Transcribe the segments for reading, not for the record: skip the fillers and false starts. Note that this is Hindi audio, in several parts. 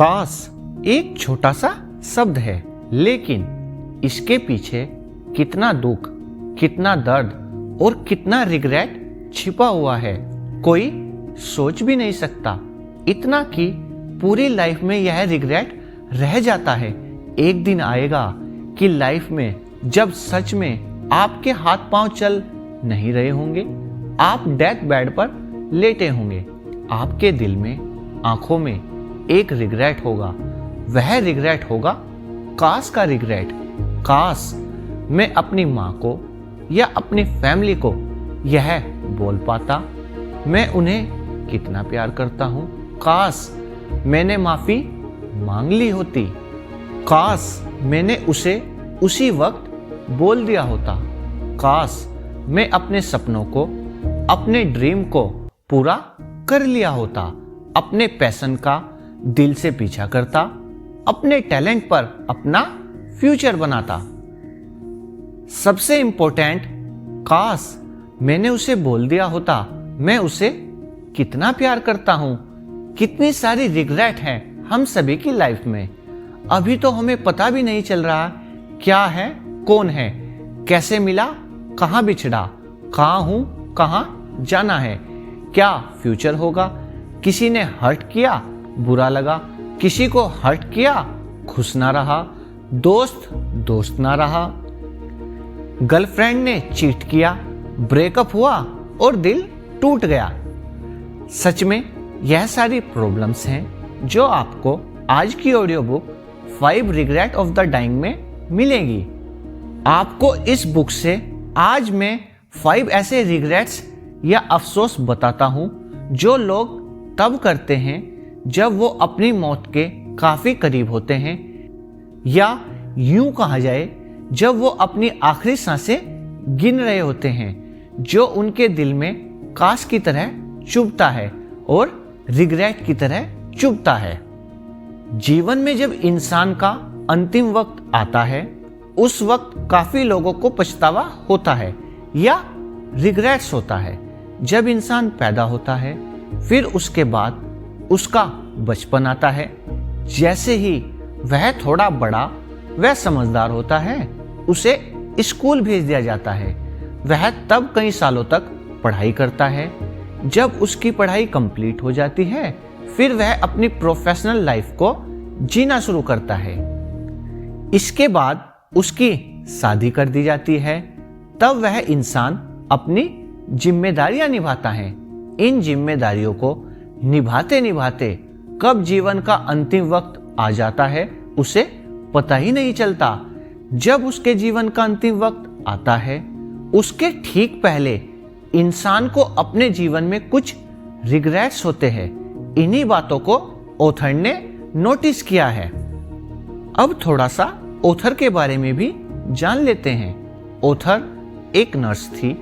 काश एक छोटा सा शब्द है, लेकिन इसके पीछे कितना दुख, कितना दर्द और कितना रिग्रेट छिपा हुआ है, कोई सोच भी नहीं सकता। इतना कि पूरी लाइफ में यह रिग्रेट रह जाता है। एक दिन आएगा कि लाइफ में जब सच में आपके हाथ पांव चल नहीं रहे होंगे, आप डेथ बेड पर लेटे होंगे, आपके दिल में, आंखों में एक रिग्रेट होगा। वह रिग्रेट होगा काश का रिग्रेट। काश मैं अपनी माँ को या अपनी फैमिली को यह बोल पाता, मैं उन्हें कितना प्यार करता हूँ। काश मैंने माफी मांग ली होती। काश मैंने उसे उसी वक्त बोल दिया होता। काश मैं अपने सपनों को, अपने ड्रीम को पूरा कर लिया होता, अपने पैशन का दिल से पीछा करता, अपने टैलेंट पर अपना फ्यूचर बनाता। सबसे इंपॉर्टेंट, काश मैंने उसे बोल दिया होता मैं उसे कितना प्यार करता हूं। कितनी सारी रिग्रेट है हम सभी की लाइफ में। अभी तो हमें पता भी नहीं चल रहा क्या है, कौन है, कैसे मिला, कहां बिछड़ा, कहां हूं, कहां जाना है, क्या फ्यूचर होगा। किसी ने हर्ट किया, बुरा लगा, किसी को हर्ट किया, खुश ना रहा, दोस्त ना रहा, गर्लफ्रेंड ने चीट किया, ब्रेकअप हुआ और दिल टूट गया। सच में यह सारी प्रॉब्लम्स हैं जो आपको आज की audio book 5 regret of the dying में मिलेगी। आपको इस बुक से आज मैं 5 ऐसे रिग्रेट्स या अफसोस बताता हूं जो लोग तब करते हैं जब वो अपनी मौत के काफी करीब होते हैं, या यूं कहा जाए जब वो अपनी आखिरी सांसें गिन रहे होते हैं, जो उनके दिल में काश की तरह चुभता है और रिग्रेट की तरह चुभता है। जीवन में जब इंसान का अंतिम वक्त आता है, उस वक्त काफी लोगों को पछतावा होता है या रिग्रेट्स होता है। जब इंसान पैदा होता है, फिर उसके बाद उसका बचपन आता है। जैसे ही वह थोड़ा बड़ा व समझदार होता है, उसे स्कूल भेज दिया जाता है। वह तब कई सालों तक पढ़ाई करता है। जब उसकी पढ़ाई कंप्लीट हो जाती है, फिर वह अपनी प्रोफेशनल लाइफ को जीना शुरू करता है। इसके बाद उसकी शादी कर दी जाती है। तब वह इंसान अपनी जिम्मेदारियां निभाता है। इन जिम्मेदारियों को निभाते निभाते कब जीवन का अंतिम वक्त आ जाता है उसे पता ही नहीं चलता। जब उसके जीवन का अंतिम वक्त आता है, उसके ठीक पहले इंसान को अपने जीवन में कुछ रिग्रेट्स होते हैं। इन्हीं बातों को ऑथर ने नोटिस किया है। अब थोड़ा सा ऑथर के बारे में भी जान लेते हैं। ऑथर एक नर्स थी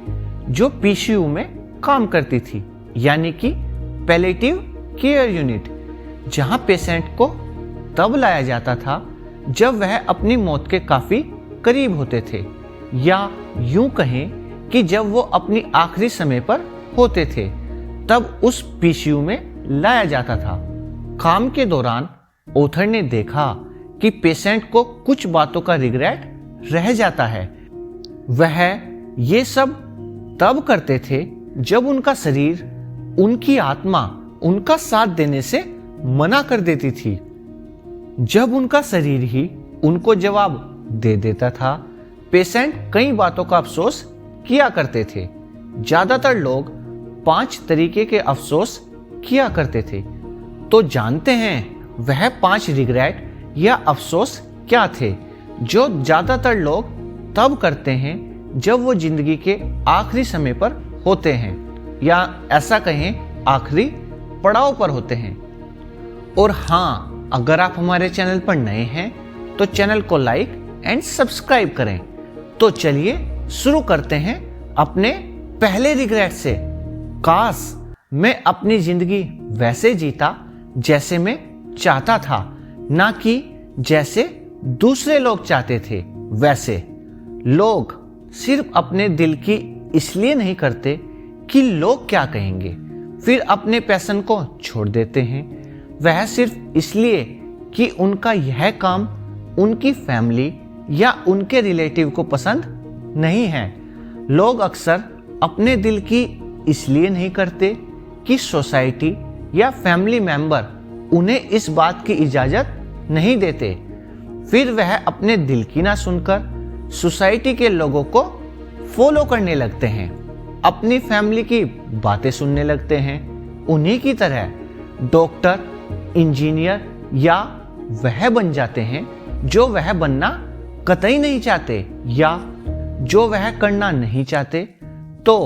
जो पीसीयू में काम करती थी, यानी कि पैलेटिव केयर यूनिट, जहां पेशेंट को तब लाया जाता था जब वह अपनी मौत के काफी करीब होते थे, या यूं कहें कि जब वो अपनी आखिरी समय पर होते थे, तब उस पीसीयू में लाया जाता था। काम के दौरान ऑथर ने देखा कि पेशेंट को कुछ बातों का रिग्रेट रह जाता है। वह ये सब तब करते थे जब उनका शरीर, उनकी आत्मा उनका साथ देने से मना कर देती थी। जब उनका शरीर ही उनको जवाब दे देता था, पेशेंट कई बातों का अफसोस किया करते थे। ज्यादातर लोग 5 तरीके के अफसोस किया करते थे। तो जानते हैं वह 5 रिग्रेट या अफसोस क्या थे जो ज्यादातर लोग तब करते हैं जब वो जिंदगी के आखिरी समय पर होते हैं, या ऐसा कहें आखिरी पड़ाव पर होते हैं। और हाँ, अगर आप हमारे चैनल पर नए हैं तो चैनल को लाइक एंड सब्सक्राइब करें। तो चलिए शुरू करते हैं अपने पहले रिग्रेट से। काश मैं अपनी जिंदगी वैसे जीता जैसे मैं चाहता था, ना कि जैसे दूसरे लोग चाहते थे। वैसे लोग सिर्फ अपने दिल की इसलिए नहीं करते कि लोग क्या कहेंगे, फिर अपने पैशन को छोड़ देते हैं। वह सिर्फ इसलिए कि उनका यह काम उनकी फैमिली या उनके रिलेटिव को पसंद नहीं है। लोग अक्सर अपने दिल की इसलिए नहीं करते कि सोसाइटी या फैमिली मेंबर उन्हें इस बात की इजाजत नहीं देते। फिर वह अपने दिल की ना सुनकर सोसाइटी के लोगों को फॉलो करने लगते हैं, अपनी फैमिली की बातें सुनने लगते हैं। उन्हीं की तरह डॉक्टर, इंजीनियर या वह बन जाते हैं जो वह बनना कतई नहीं चाहते या जो वह करना नहीं चाहते। तो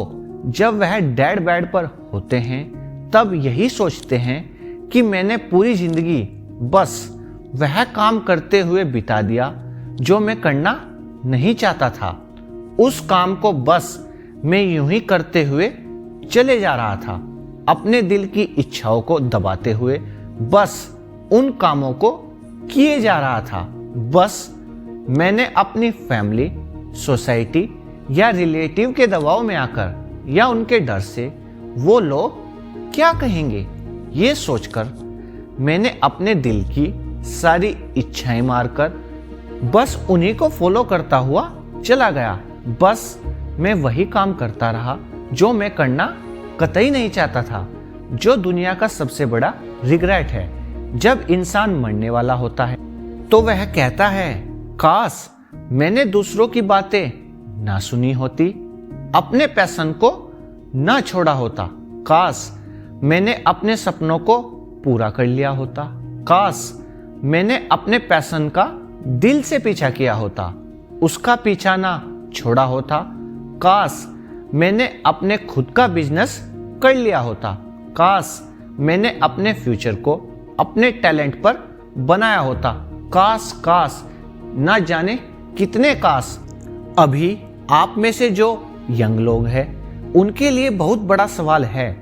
जब वह डेड बेड पर होते हैं तब यही सोचते हैं कि मैंने पूरी जिंदगी बस वह काम करते हुए बिता दिया जो मैं करना नहीं चाहता था। उस काम को बस मैं यूं ही करते हुए चले जा रहा था, अपने दिल की इच्छाओं को दबाते हुए बस उन कामों को किए जा रहा था। बस मैंने अपनी फैमिली, सोसाइटी या रिलेटिव के दबाव में आकर या उनके डर से वो लोग क्या कहेंगे ये सोचकर मैंने अपने दिल की सारी इच्छाएं मारकर बस उन्हीं को फॉलो करता हुआ चला गया। बस मैं वही काम करता रहा जो मैं करना कतई नहीं चाहता था, जो दुनिया का सबसे बड़ा रिग्रेट है। जब इंसान मरने वाला होता है तो वह कहता है, काश मैंने दूसरों की बातें ना सुनी होती, अपने पैशन को ना छोड़ा होता, काश मैंने अपने सपनों को पूरा कर लिया होता, काश मैंने अपने पैशन का दिल से पीछा किया होता, उसका पीछा ना छोड़ा होता, काश मैंने अपने खुद का बिजनेस कर लिया होता, काश मैंने अपने फ्यूचर को अपने टैलेंट पर बनाया होता, काश काश ना जाने कितने काश। अभी आप में से जो यंग लोग हैं उनके लिए बहुत बड़ा सवाल है,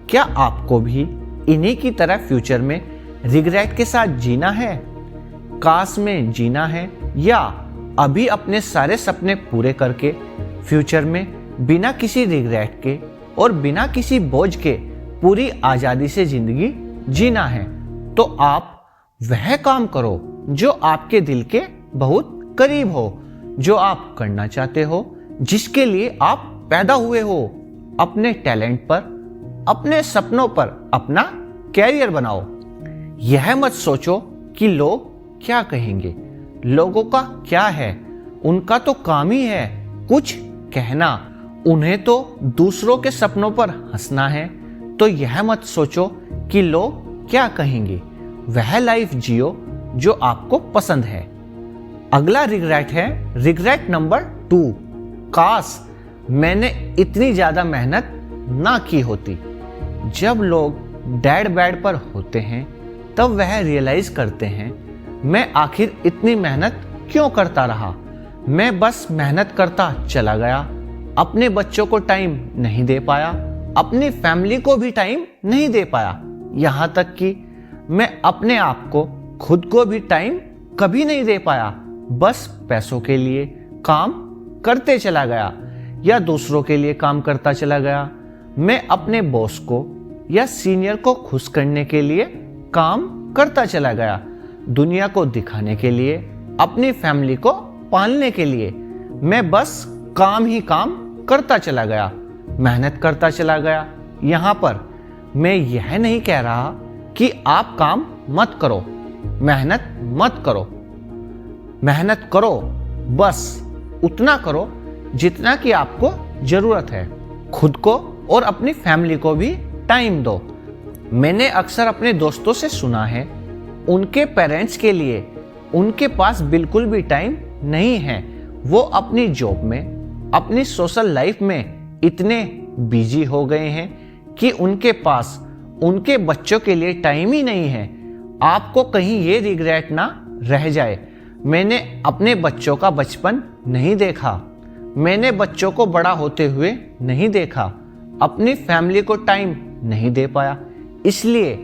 क्या आपको भी इन्हीं की तरह फ्यूचर में रिग्रेट के साथ जीना है, काश में जीना है, या अभी अपने सारे सपने पूरे करके फ्यूचर में बिना किसी रिग्रेट के और बिना किसी बोझ के पूरी आजादी से जिंदगी जीना है? तो आप वह काम करो जो आपके दिल के बहुत करीब हो, जो आप करना चाहते हो, जिसके लिए आप पैदा हुए हो। अपने टैलेंट पर, अपने सपनों पर अपना कैरियर बनाओ। यह मत सोचो कि लोग क्या कहेंगे। लोगों का क्या है, उनका तो काम ही है कुछ कहना, उन्हें तो दूसरों के सपनों पर हंसना है। तो यह मत सोचो कि लोग क्या कहेंगे, वह लाइफ जियो जो आपको पसंद है। अगला रिग्रेट है रिग्रेट नंबर 2, काश मैंने इतनी ज्यादा मेहनत ना की होती। जब लोग डेड बेड पर होते हैं तब वह रियलाइज करते हैं, मैं आखिर इतनी मेहनत क्यों करता रहा। मैं बस मेहनत करता चला गया, अपने बच्चों को टाइम नहीं दे पाया, अपनी फैमिली को भी टाइम नहीं दे पाया, यहाँ तक कि मैं अपने आप को, खुद को भी टाइम कभी नहीं दे पाया। बस पैसों के लिए काम करते चला गया या दूसरों के लिए काम करता चला गया। मैं अपने बॉस को या सीनियर को खुश करने के लिए काम करता चला गया, दुनिया को दिखाने के लिए, अपनी फैमिली को पालने के लिए। मैं बस काम ही काम करता चला गया, मेहनत करता चला गया। यहाँ पर मैं यह नहीं कह रहा कि आप काम मत करो, मेहनत मत करो। मेहनत करो, बस उतना करो जितना कि आपको जरूरत है। खुद को और अपनी फैमिली को भी टाइम दो। मैंने अक्सर अपने दोस्तों से सुना है, उनके पेरेंट्स के लिए उनके पास बिल्कुल भी टाइम नहीं है। वो अपनी जॉब में, अपनी सोशल लाइफ में इतने बिजी हो गए हैं कि उनके पास उनके बच्चों के लिए टाइम ही नहीं है। आपको कहीं ये रिग्रेट ना रह जाए, मैंने अपने बच्चों का बचपन नहीं देखा, मैंने बच्चों को बड़ा होते हुए नहीं देखा, अपनी फैमिली को टाइम नहीं दे पाया। इसलिए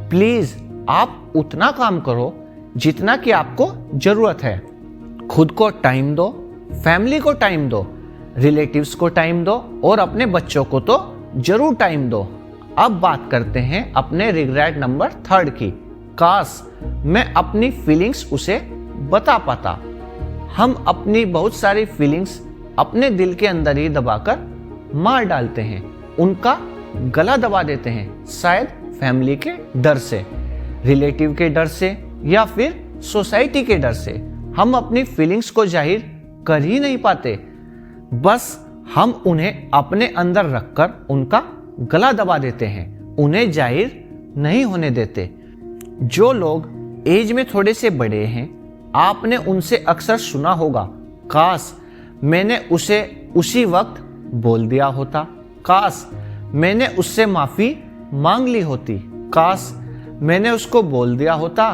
प्लीज आप उतना काम करो जितना कि आपको जरूरत है। खुद को टाइम दो, फैमिली को टाइम दो, रिलेटिव्स को टाइम दो और अपने बच्चों को तो जरूर टाइम दो। अब बात करते हैं अपने रिग्रेट नंबर 3 की, काश मैं अपनी फीलिंग्स उसे बता पाता। हम अपनी बहुत सारी फीलिंग्स अपने दिल के अंदर ही दबाकर मार डालते हैं, उनका गला दबा देते हैं, शायद फैमिली के डर से, रिलेटिव के डर से या फिर सोसाइटी के डर से। हम अपनी फीलिंग्स को जाहिर कर ही नहीं पाते, बस हम उन्हें अपने अंदर रखकर उनका गला दबा देते हैं, उन्हें जाहिर नहीं होने देते। जो लोग एज में थोड़े से बड़े हैं, आपने उनसे अक्सर सुना होगा, काश मैंने उसे उसी वक्त बोल दिया होता, काश मैंने उससे माफी मांग ली होती, काश मैंने उसको बोल दिया होता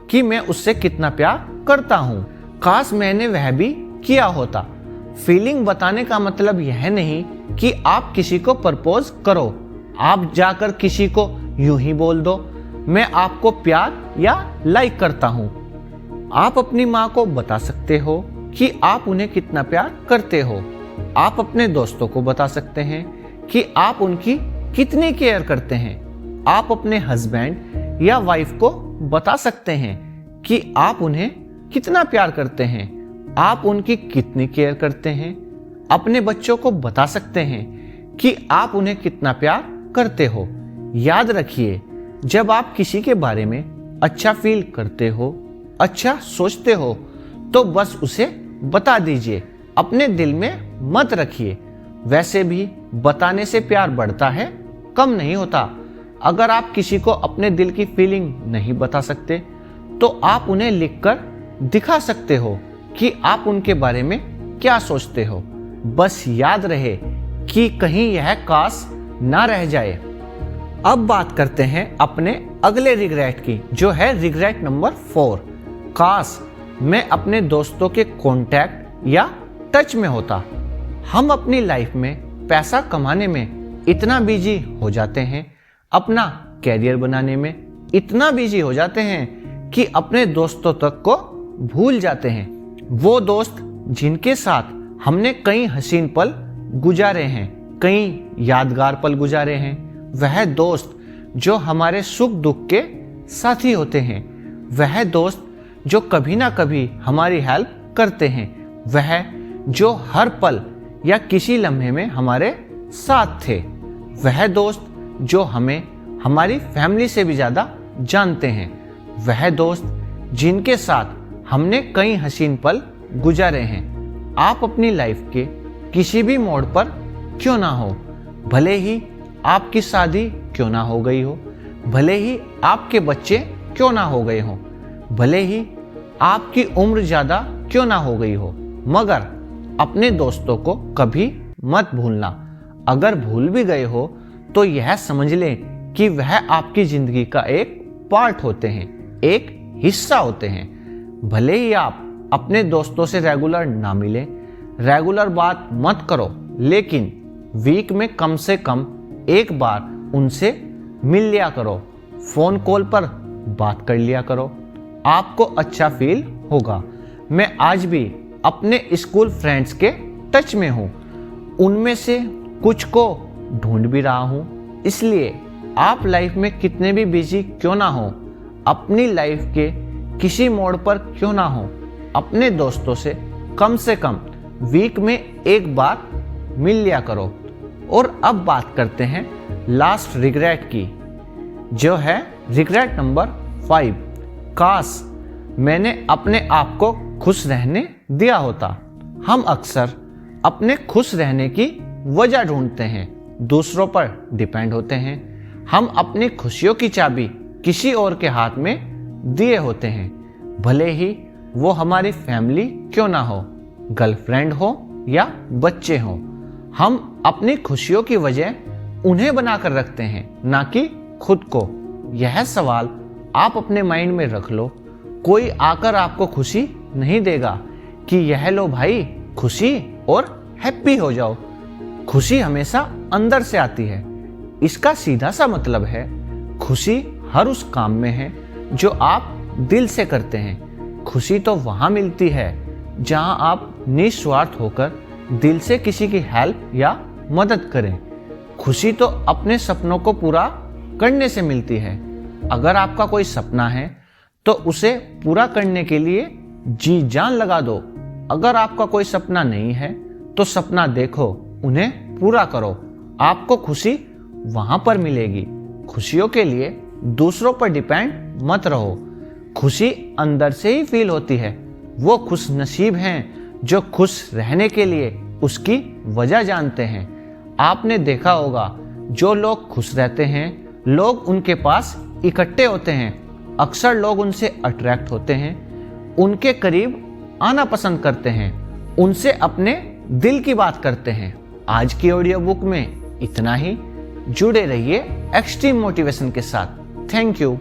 कि मैं उससे कितना प्यार करता हूं, काश मैंने वह भी किया होता। फीलिंग बताने का मतलब यह नहीं कि आप किसी को प्रपोज करो, आप जाकर किसी को यूं ही बोल दो, मैं आपको प्यार या लाइक करता हूं। आप अपनी माँ को बता सकते हो कि आप उन्हें कितना प्यार करते हो। आप अपने दोस्तों को बता सकते हैं कि आप उनकी कितनी केयर करते हैं। आप अपने हस्बैंड या वाइफ को बता सकते हैं कि आप उन्हें कितना प्यार करते हैं, आप उनकी कितनी केयर करते हैं। अपने बच्चों को बता सकते हैं कि आप उन्हें कितना प्यार करते हो। याद रखिए, जब आप किसी के बारे में अच्छा फील करते हो, अच्छा सोचते हो, तो बस उसे बता दीजिए, अपने दिल में मत रखिए। वैसे भी बताने से प्यार बढ़ता है, कम नहीं होता। अगर आप किसी को अपने दिल की फीलिंग नहीं बता सकते, तो आप उन्हें लिखकर दिखा सकते हो कि आप उनके बारे में क्या सोचते हो। बस याद रहे कि कहीं यह काश ना रह जाए। अब बात करते हैं अपने अगले रिग्रेट की, जो है रिग्रेट नंबर 4। काश मैं अपने दोस्तों के कांटेक्ट या टच में होता। हम अपनी लाइफ में पैसा कमाने में इतना बिजी हो जाते हैं, अपना कैरियर बनाने में इतना बिजी हो जाते हैं कि अपने दोस्तों तक को भूल जाते हैं। वो दोस्त जिनके साथ हमने कई हसीन पल गुजारे हैं, कई यादगार पल गुजारे हैं, वह दोस्त जो हमारे सुख दुख के साथी होते हैं, वह दोस्त जो कभी ना कभी हमारी हेल्प करते हैं, वह जो हर पल या किसी लम्हे में हमारे साथ थे, वह दोस्त जो हमें हमारी फैमिली से भी ज़्यादा जानते हैं, वह दोस्त जिनके साथ हमने कई हसीन पल गुजारे हैं। आप अपनी लाइफ के किसी भी मोड़ पर क्यों ना हो, भले ही आपकी शादी क्यों ना हो गई हो, भले ही आपके बच्चे क्यों ना हो गए हों, भले ही आपकी उम्र ज़्यादा क्यों ना हो गई हो, मगर अपने दोस्तों को कभी मत भूलना। अगर भूल भी गए हो तो यह समझ लें कि वह आपकी ज़िंदगी का एक पार्ट होते हैं, एक हिस्सा होते हैं। भले ही आप अपने दोस्तों से रेगुलर ना मिलें, रेगुलर बात मत करो, लेकिन वीक में कम से कम एक बार उनसे मिल लिया करो, फ़ोन कॉल पर बात कर लिया करो, आपको अच्छा फील होगा। मैं आज भी अपने स्कूल फ्रेंड्स के टच में हूँ, उनमें से कुछ को ढूंढ भी रहा हूँ। इसलिए आप लाइफ में कितने भी बिजी क्यों ना हो, अपनी लाइफ के किसी मोड़ पर क्यों ना हो, अपने दोस्तों से कम वीक में एक बार मिल लिया करो। और अब बात करते हैं लास्ट रिग्रेट की, जो है रिग्रेट नंबर 5। काश मैंने अपने आप को खुश रहने दिया होता। हम अक्सर अपने खुश रहने की वजह ढूंढते हैं, दूसरों पर डिपेंड होते हैं। हम अपनी खुशियों की चाबी किसी और के हाथ में दिए होते हैं, भले ही वो हमारी फैमिली क्यों ना हो, गर्लफ्रेंड हो या बच्चे हों। हम अपनी खुशियों की वजह उन्हें बनाकर रखते हैं, ना कि खुद को। यह सवाल आप अपने माइंड में रख लो, कोई आकर आपको खुशी नहीं देगा कि यह लो भाई खुशी और हैप्पी हो जाओ। खुशी हमेशा अंदर से आती है। इसका सीधा सा मतलब है खुशी हर उस काम में है जो आप दिल से करते हैं। खुशी तो वहाँ मिलती है जहाँ आप निस्वार्थ होकर दिल से किसी की हेल्प या मदद करें। खुशी तो अपने सपनों को पूरा करने से मिलती है। अगर आपका कोई सपना है तो उसे पूरा करने के लिए जी जान लगा दो। अगर आपका कोई सपना नहीं है तो सपना देखो, उन्हें पूरा करो। आपको खुशी वहां पर मिलेगी। खुशियों के लिए दूसरों पर डिपेंड मत रहो। खुशी अंदर से ही फील होती है। वो खुश नसीब हैं जो खुश रहने के लिए उसकी वजह जानते हैं। आपने देखा होगा, जो लोग खुश रहते हैं लोग उनके पास इकट्ठे होते हैं। अक्सर लोग उनसे अट्रैक्ट होते हैं, उनके करीब आना पसंद करते हैं, उनसे अपने दिल की बात करते हैं। आज की ऑडियो बुक में इतना ही। जुड़े रहिए एक्सट्रीम मोटिवेशन के साथ। Thank you.